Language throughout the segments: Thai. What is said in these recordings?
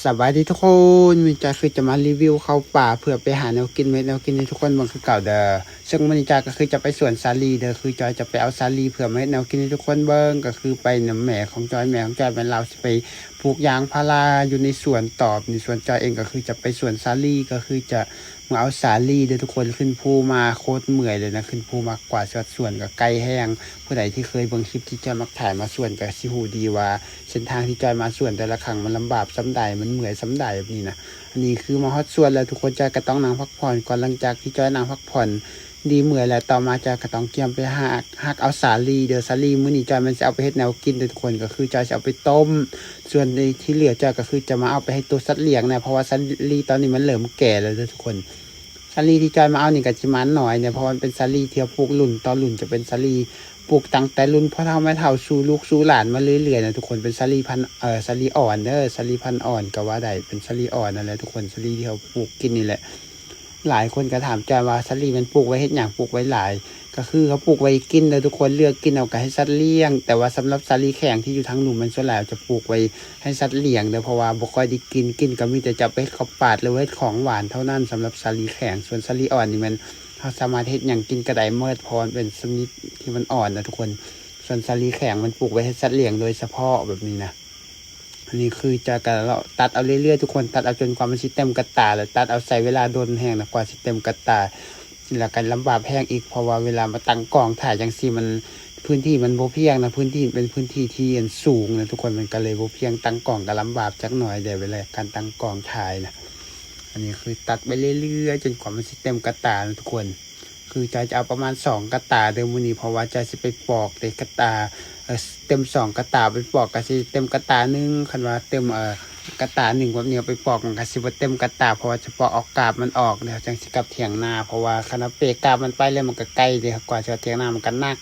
สบายดีทุกคนมินจาคือจะมารีวิวเข้าป่าเพื่อไปหาแนวกินแนวกินให้ทุกคนบางคือเก่าเด้อซึ่งมินจาก็คือจะไปสวนสาลีเด้อคือจอยจะไปเอาสาลีเพื่อมาให้แนวกินให้ทุกคนเบิ่งก็คือไปนำแม่ของจอยเป็นเราไปปลูกยางพาราอยู่ในสวนตอบในสวนจอยเองก็คือจะไปสวนสาลีก็คือจะมาเอาสาลีเด้อทุกคนขึ้นภูมาโคตรเมื่อยเลยนะขึ้นภูมากกว่าสวนกับไกลแห้งผู้ใดที่เคยเบิ่งคลิปที่จอยมักถ่ายมาสวนก็สิฮู้ดีว่าเส้นทางที่จอยมาสวนแต่ละครั้งมันลำบากซ้ำใดมันเหนื่อยซ้ำใดแบบนี้นะอันนี้คือมาฮอดสวนแล้วทุกคนจอยก็ต้องนั่งพักผ่อนก่อนหลังจากที่จอยนั่งพักผ่อนดีเมื่อยแล้วต่อมาจอยก็ต้องเตรียมไปหักเอาสาลีเดี๋ยวสาลีมื้อนี้จอยมันจะเอาไปเฮ็ดแนวกินเด้อทุกคนก็คือจอยจะเอาไปต้มส่วนในที่เหลือจอยก็คือจะมาเอาไปให้ตัวสัตว์เลี้ยงนะเพราะว่าสาลีตอนนี้มันเริ่มแก่แล้วเด้อทุกคนสาลีที่จอยมาเอานี่ก็สิมันหน่อยเนี่ยเพราะมันเป็นสาลีที่ปลูกรุ่นต่อรุ่นจะเป็นสาลีปลูกตั้งแต่รุ่นพ่อเฒ่าแม่เฒ่าสู่ลูกสู่หลานมาเรื่อยๆนะทุกคนเป็นสาลีพันธุ์สาลีอ่อนเด้อสาลีพันธุ์อ่อนก็ว่าได้เป็นสาลีอ่อนนั่นแหละทุกคนสาลีที่เขาปลูกกินนี่แหละหลายคนก็ถามจอยว่าสาลีมันปลูกไว้เฮ็ดหยังปลูกไว้หลายก็คือเขาปลูกไว้กินเลยทุกคนเลือกกินเอาก็ให้สัตว์เลี้ยงแต่ว่าสำหรับสาลีแข็งที่อยู่ทางหนุ่มมันส่วนใหญ่จะปลูกไว้ให้สัตว์เลี้ยงเด้อเพราะว่าบ่ค่อยได้กินก็มีแต่จะไปข้าวปาดหรือว่าของหวานเท่านั้นสำหรับสาลีแข็งส่วนสาลีอ่อนนี่มันเขาสามารถเฮ็ดหยังกินก็ได้เมื่อพรเป็นชนิดที่มันอ่อนนะทุกคนส่วนสาลีแข็งมันปลูกไว้ให้สัตว์เลี้ยงโดยเฉพาะแบบนี้นะอันนี้คือจะกันเราตัดเอาเรื่อยๆทุกคนตัดเอาจนกว่ามันสิเต็มกระตาแล้วตัดเอาใส่เวลาโดนแห้งนะกว่าสิเต็มกระตาแล้วกันลำบากแห้งอีกเพราะว่าเวลามาตั้งกล่องถ่ายจังซี่มันพื้นที่มันบ่เพียงนะพื้นที่เป็นพื้นที่ที่สูงนะทุกคนมันก็เลยบ่เพียงตั้งกล่องก็ลำบากจักหน่อยแต่เวลาการตั้งกล่องถ่ายนะอันนี้คือตัดไปเรื่อยๆจนกว่ามันสิเต็มกระตานะทุกคนคือจะเอาประมาณ2กระตาเดิมมื้อนี้เพราะว่าจะสิไปปอกแต่กระตาเต็ม2กระตาไปปอกก็สิเต็มกระตานึงคันว่าเต็มกระตา1แบบนี้ไปปอกมันก็สิบ่เต็มกระตาเพราะว่าเฉพาะเอากาบมันออกแล้วจังสิกลับเถียงนาเพราะว่าคันเปกาบมันไปแล้วมันก็ใกล้เด้กว่าจะเถียงนามันก็หนัก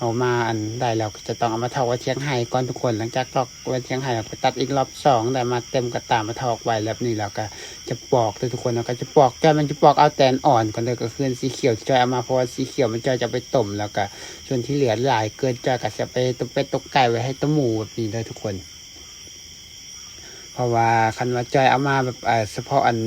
เอามาอันได้แล้วก็จะต้องเอามาทอกไว้เถียงไห้ก่อนทุกคนหลังจากทอกไว้เถียงไห้ไปตัดอีกรอบ2ได้มาเต็มกระตามาทอกไว้แล้วนี่แล้วก็จะปอกทุกคนแล้วก็จะปอกแก้มันจะปอกเอาแตนอ่อนก่อนเลยก็คือสีเขียวที่จอยเอามาเพราะว่าสีเขียวมันจะไปต้มแล้วก็ส่วนที่เหลือหลายเกินจอยก็จะไปตกเป็ดตกไก่ไว้ให้ตัวหมูแบบนี้เลยทุกคนเพราะว่าคันว่าจอยเอามาแบบเฉพาะอัน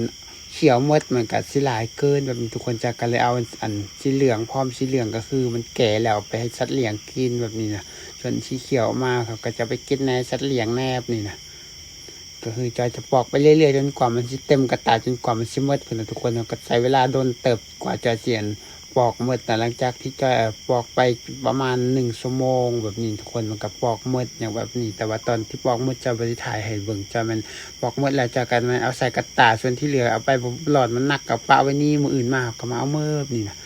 เขียวมดมันก็สิหลายเกินแบบทุกคนจะก็เลยเอาอันสีเหลืองพร้อมสีเหลืองก็คือมันแก่แล้วไปให้สัตว์เลี้ยงกินแบบนี้นะส่วนสีเขียวมาเขาก็จะไปกินในสัตว์เลี้ยงแนบนี่นะก็คือจอยจะปอกไปเรื่อยๆจนกว่ามันสิเต็มกระตาจนกว่ามันสิหมดเพื่อนทุกคนก็ใช้เวลาโดนเติบกว่าจะเสียนปอกหมดแต่หลังจากที่จอยปอกไปประมาณ1 ชั่วโมงแบบนี้ทุกคนมันก็ปอกหมดอย่างแบบนี้แต่ว่าตอนที่ปอกหมดจะไปถ่ายให้เบิ่งจะมันปอกหมดแล้วจากกันมันเอาใส่กระตาส่วนที่เหลือเอาไปหลอดมันหนักกับปะไว้นี่มืออื่นมาก็มาเอาเมื่อนี่นะ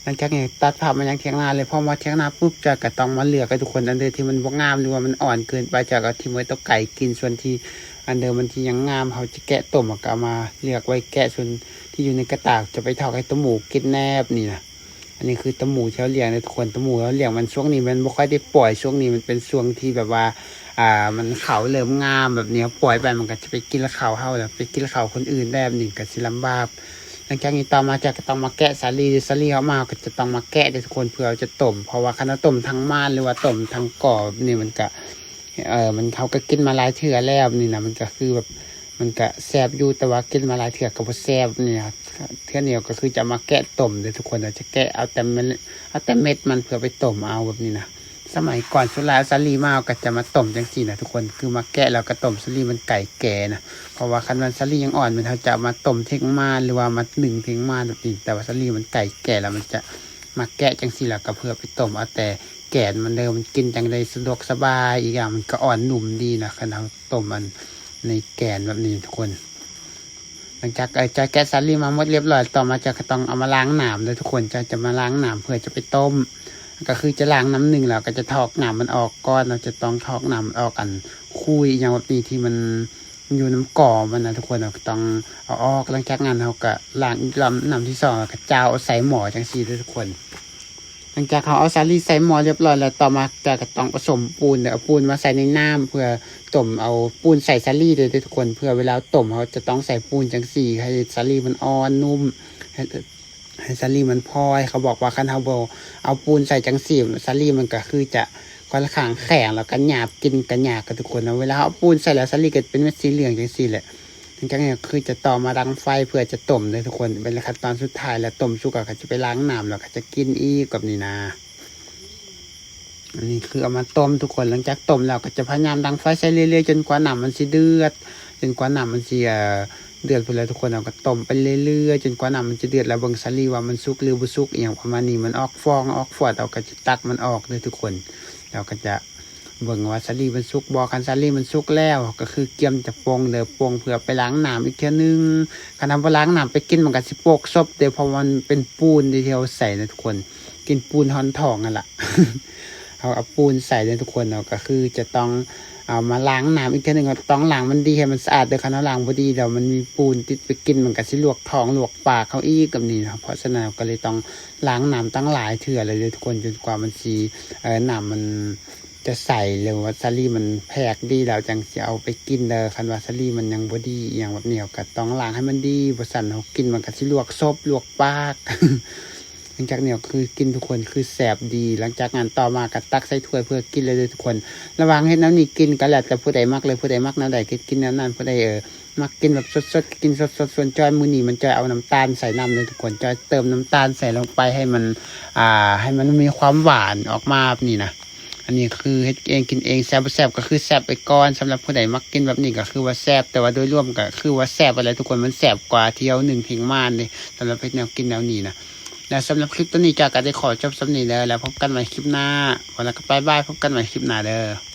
หลังจากนี้ตัดภาพมันยังเทียงนาเลยพอมาเทียงนาปุ๊บจะก็ต้องมาเลือกให้ทุกคนอันเดียวที่มันบ่งามหรือว่ามันอ่อนเกินไปจากเอาที่ไว้ตัวไก่กินส่วนที่อันเดิมมันที่ยังงามเขาจะแกะต้มก็เอามาเลือกไว้แกะส่วนที่อยู่ในกระตาจะไปทอดให้ตัวหมูกินแนบนี่นะอันนี้คือตัวหมูเช้าเลี้ยงในทุกคนตัวหมูเขาเลี้ยงมันช่วงนี้มันไม่ค่อยได้ปล่อยช่วงนี้มันเป็นช่วงที่แบบว่ามันเขาเริ่มงามแบบนี้ปล่อยไปมันก็จะไปกินเขาเฮาแล้วไปกินเขาคนอื่นได้แบบนี้ก็สิลำบากหลังจากนี้ต่อมาจะต้องมาแกะสาลีเขามาก็จะต้องมาแกะทุกคนเพื่อจะต้มเพราะว่าคณะต้มทั้งม่านหรือว่าต้มทั้งก่อนี่มันก็มันเขาก็กินมาหลายเถื่อแล้วนี่นะมันก็คือแบบมันก็แซ่บอยู่แต่ว่ากินมาหลายเถื่อก็บ่แซ่บนี่ครับเถื่อเหนียวก็คือจะมาแกะต้มเลยทุกคนเราจะแกะเอาแต่เม็ดมันเพื่อไปต้มเอาแบบนี้นะสมัยก่อนสุราสาลีมาก็จะมาต้มจังซี่นะทุกคนคือมาแกะแล้วก็ต้มสาลีมันไก่แก่นะเพราะว่าคันมันสาลียังอ่อนมันเขาจะมาต้มเทงมาหรือว่ามา1เทงมาแบบนี้แต่ว่าสาลีมันไก่แก่แล้วมันจะมาแกะจังซี่แล้วก็เพื่อไปต้มเอาแต่แก่มันเดิมมันกินจังได้สะดวกสบายอีกอย่างมันก็อ่อนนุ่มดีนะคันเราต้มมันในแกนแบบนี้ทุกคนหลังจากจะแกะสาลีมาหมดเรียบร้อยต่อมาจะต้องเอามาล้างหนามเลยทุกคนจะมาล้างหนามเพื่อจะไปต้มก็คือจะล้างน้ำหนึ่งแล้วก็จะทอกหนามมันออกก้อนเราจะต้องทอกหนามออกกันคุยอย่างแบบนี้ที่มันอยู่น้ำก่อมันนะทุกคนเราต้องเอาออกหลังจากนั้นเราก็ล้างลำน้ำที่2แล้วก็เจ้าใส่หม้อจังซี่ทุกคนหลังจากเขาเอาสาลีใส่หม้อเรียบร้อยแล้วต่อมาจะต้องผสมปูนเดี๋ยวเอาปูนมาใส่ในน้ำเพื่อต้มเอาปูนใส่สาลีเลยทุกคนเพื่อเวลาต้มเขาจะต้องใส่ปูนจังซี่ให้สาลีมันอ่อนนุ่มให้สาลีมันพอยเขาบอกว่าคันเฮาบ่เอาปูนใส่จังซี่สาลีมันก็คือจะค่อนข้างแข็งแล้วก็หยาบกินกันยากกับทุกคนนะเวลาเอาปูนใส่แล้วสาลีก็เป็นเม็ดสีเหลืองจังซี่แหละ เ ลังจากนี้คือจะต่อมาดังไฟเพื่อจะต้มเลยทุกคนเป็นขั้นตอนสุดท้ายแล้วต้มสุกก็จะไปล้างน้ำแล้วก็จะกินอีกกับนี่นะอันนี้คือเอามาต้มทุกคนหลังจากต้มแล้วก็จะพยายามดังไฟใช้เรื่อยๆจนกว่าน้ำมันสิเดือดจนกว่าน้ำมันสิเดือดไปเลยทุกคนเราก็ต้มไปเรื่อยๆจนกว่าน้ำมันจะเดือดแล้วเบิ่งสาลีว่ามันสุกหรือบ่สุกอย่างประมาณนี้มันออกฟองออกฟอดเราก็จะตักมันออกเลยทุกคนเราก็จะเบิ่งว่าสาลีมันสุกบ่คันสาลีมันสุกแล้วก็คือเกี่ยมจะปรุงเด้อปรุงเพื่อไปล้างน้ำอีกเทื่อนึงคันทำว่าล้างน้ำไปกินมันก็สิโปกซบเด้อเพราะมันเป็นปูนที่เราใส่นะทุกคนกินปูนหอนทองนั่นล่ะ เอาปูนใส่เลยทุกคนเนาะก็คือจะต้องเอามาล้างน้ำอีกทีหนึ่งต้องล้างมันดีให้มันสะอาดโดยคันล้างพอดีเดี๋ยวมันมีปูนติดไปกินมันก็สิลวกท้องลวกปากเขาอีกกับนี่นะเพราะฉะนั้นก็เลยต้องล้างน้ำตั้งหลายเถื่อเลยทุกคนจนกว่ามันสีน้ำมันจะใส่หรือว่าซาลี่มันแพกดีแล้วจังจะเอาไปกินเลยคันว่าซาลี่มันยังบดีอย่างแบบเหนียวก็ต้องล้างให้มันดีบสันเขากินมันก็สิลวกซบลวกปาก หลังจากเนี่ยคือกินทุกคนคือแสบดีหลังจากงานต่อมาก็ตักใส่ถ้วยเพื่อกินเลยทุกคนระวังให้น้ำนี่กินก็แล้วแต่ผู้ใดมักเลยผู้ใดมักน้ำใดกินน้ำนั้นผู้ใดมักกินแบบสดๆกินสดๆส่วนจอยมือนี่มันจอยเอาน้ำตาลใส่น้ำเลยทุกคนจอยเติมน้ำตาลใส่ลงไปให้มันให้มันมีความหวานออกมาแบบนี้นะอันนี้คือเฮ็ดเองกินเองแซ่บก็คือแซ่บไปก่อนสำหรับผู้ใดมักกินแบบนี้ก็คือว่าแซ่บแต่ว่าโดยรวมก็คือว่าแซ่บอะไรทุกคนมันแซ่บกว่าเที่ยวหนึ่งเพียงม่านเลยสำหรับแนวกินแนวนี้นะและสำหรับคลิปตัวนี้จากก็ได้ขอจบสำนีเด้อแล้วพบกันใหม่คลิปหน้าวันละก็บายพบกันใหม่คลิปหน้าเด้อ